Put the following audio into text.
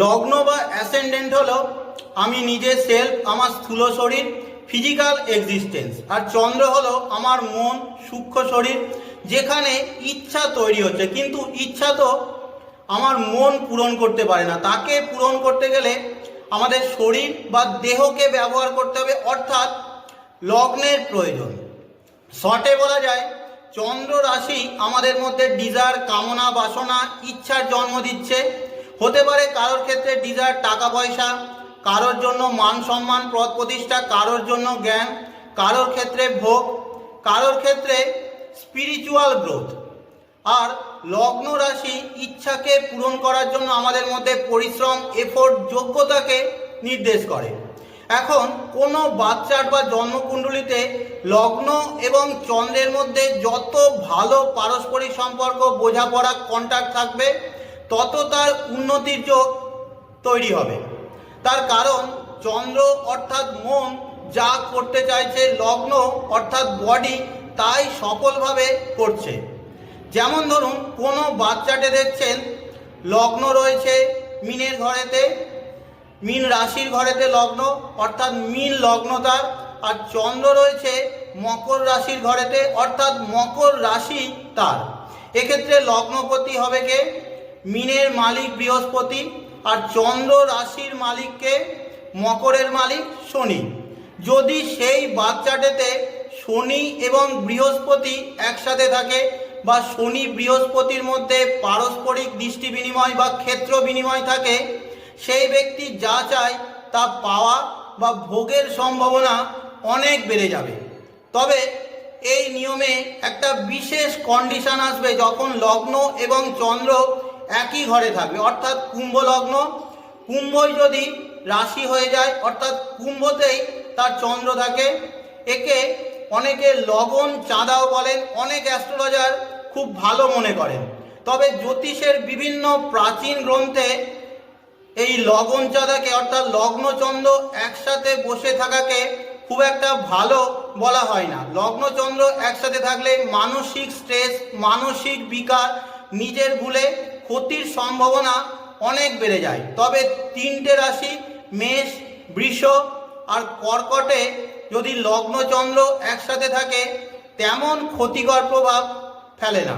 লগ্ন বা অ্যাসেন্ডেন্ট হলো আমি নিজে সেলফ, আমার স্থূল শরীর, ফিজিক্যাল এক্সিস্টেন্স। আর চন্দ্র হলো আমার মন, সূক্ষ্ম শরীর, যেখানে ইচ্ছা তৈরি হচ্ছে। কিন্তু ইচ্ছা তো আমার মন পূরণ করতে পারে না, তাকে পূরণ করতে গেলে আমাদের শরীর বা দেহকে ব্যবহার করতে হবে, অর্থাৎ লগ্নের প্রয়োজন। শর্টে বলা যায় চন্দ্র রাশি আমাদের মধ্যে ডিজায়ার, কামনা, বাসনা, ইচ্ছার জন্ম দিচ্ছে। হতে পারে কারোর ক্ষেত্রে ডিজায়ার টাকা পয়সা, কারোর জন্য মান সম্মান, পদ প্রতিষ্ঠা, কারোর জন্য জ্ঞান, কারোর ক্ষেত্রে ভোগ, কারোর ক্ষেত্রে স্পিরিচুয়াল গ্রোথ। আর লগ্ন রাশি ইচ্ছাকে পূরণ করার জন্য আমাদের মধ্যে পরিশ্রম, এফোর্ট, যোগ্যতাকে নির্দেশ করে। এখন কোনো বাচ্চার বা জন্মকুণ্ডলিতে লগ্ন এবং চন্দ্রের মধ্যে যত ভালো পারস্পরিক সম্পর্ক, বোঝাপড়া, কন্ট্যাক্ট থাকবে, তত তার উন্নতির যোগ তৈরি হবে। তার কারণ চন্দ্র অর্থাৎ মন যা করতে চাইছে, লগ্ন অর্থাৎ বডি তাই সফলভাবে করছে। যেমন ধরুন কোনো বাচ্চাটে দেখছেন লগ্ন রয়েছে মীনের ঘরেতে, মীন রাশির ঘরেতে লগ্ন, অর্থাৎ মীন লগ্ন তার, আর চন্দ্র রয়েছে মকর রাশির ঘরেতে, অর্থাৎ মকর রাশি তার। এক্ষেত্রে লগ্নপতি হবে কে? মীনের মালিক বৃহস্পতি, আর চন্দ্র রাশির মালিককে? মকরের মালিক শনি। যদি সেই বাচ্চাটাতে শনি এবং বৃহস্পতি একসাথে থাকে বা শনি বৃহস্পতির মধ্যে পারস্পরিক দৃষ্টি বিনিময় বা ক্ষেত্র বিনিময় থাকে, সেই ব্যক্তি যা চায় তা পাওয়া বা ভোগের সম্ভাবনা অনেক বেড়ে যাবে। তবে এই নিয়মে একটা বিশেষ কন্ডিশন আসবে, যখন লগ্ন এবং চন্দ্র একই ঘরে থাকবে, অর্থাৎ কুম্ভ লগ্ন, কুম্ভই যদি রাশি হয়ে যায়, অর্থাৎ কুম্ভতেই তার চন্দ্র থাকে। একে অনেকে লগন চাঁদাও বলেন, অনেক অ্যাস্ট্রোলজার খুব ভালো মনে করেন। তবে জ্যোতিষের বিভিন্ন প্রাচীন গ্রন্থে এই লগন চাঁদাকে, অর্থাৎ লগ্নচন্দ্র একসাথে বসে থাকাকে খুব একটা ভালো বলা হয় না। লগ্নচন্দ্র একসাথে থাকলে মানসিক স্ট্রেস, মানসিক বিকার, নিজের ভুলে ক্ষতির সম্ভাবনা অনেক বেড়ে যায়। তবে তিনটে রাশি মেষ, বৃষ আর কর্কটে যদি লগ্নচন্দ্র একসাথে থাকে তেমন ক্ষতিকর প্রভাব ফেলে না।